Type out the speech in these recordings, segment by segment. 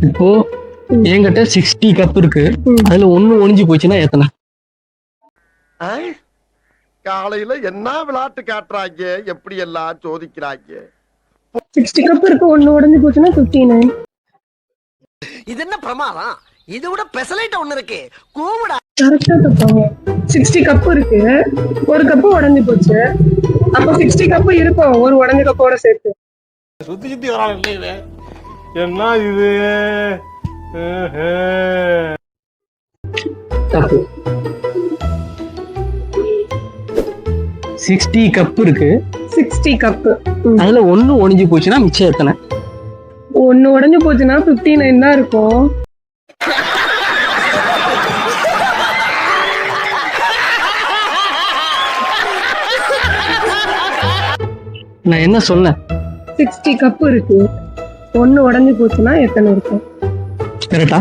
இப்போ என்கிட்ட 60 கப் இருக்கு. அதுல ஒண்ணு ஒளிஞ்சு போச்சுன்னா எத்தனை? காலையில என்ன விளையாட்டு காட்டுறாங்க, எப்படி எல்லாம் சோதிக்கிறாங்க. 60 கப் இருக்கு, ஒண்ணு உடைஞ்சு போச்சுன்னா 59. இது என்ன பிரமாதம்? இது விட பெசலைட் ஒண்ணு இருக்கு. கூவுடா. கரெக்டா தப்பாங்க. 60 கப் இருக்கு, ஒரு கப்பு உடைஞ்சு போச்சு. அப்ப 60 கப் இருக்கும் ஒரு உடைஞ்ச கப்போட சேர்த்து. சுத்தி சுத்தி வரான் இல்ல என்ன இது? தப்பு. 60 கப் இருக்கு, 60 கப் அதுல ஒண்ணு ஒளிஞ்சு போச்சுன்னா மிச்சம் எத்தனை? ஒண்ணு உடைஞ்சு போச்சுன்னா 59 தான் இருக்கும். நான் என்ன சொன்னேன்? 60 கப் இருக்கு, ஒண்ணு உடைஞ்சு போச்சுன்னா எத்தனை இருக்கும்? கரெக்டா?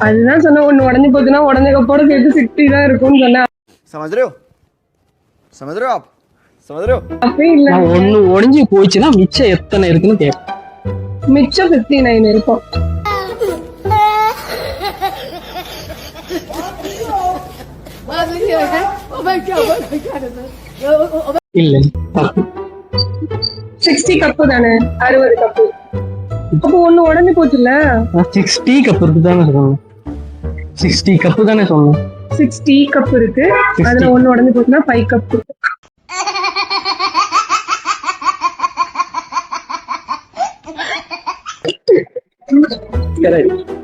அதுதான் சொன்ன, ஒண்ணு உடைஞ்சு போச்சுன்னா உடைஞ்ச கப்போட சேர்த்து 60 தான் இருக்கும்னு சொன்னேன். समझ रहे हो? समझ रहे हो आप? समझ रहे हो? அப்பே இல்ல, நான் ஒண்ணு ஒளிஞ்சு போச்சுன்னா மிச்சம் எத்தனை இருக்குன்னு கேட்பேன். மிச்சம் 59 இருக்கும். இல்ல, தப்பு. 60 கப்பு தானே, 60 கப்பு. அப்போ ஒண்ணு உடைஞ்சு போச்சுல்ல. 60 கப் இருக்கு தானே சொன்னேன். 60 கப்பு தானே சொன்னேன். 60 கப் இருக்கு, அதுல ஒண்ணு உடைஞ்சு போச்சுன்னா 5 கப் இருக்கு. Correct.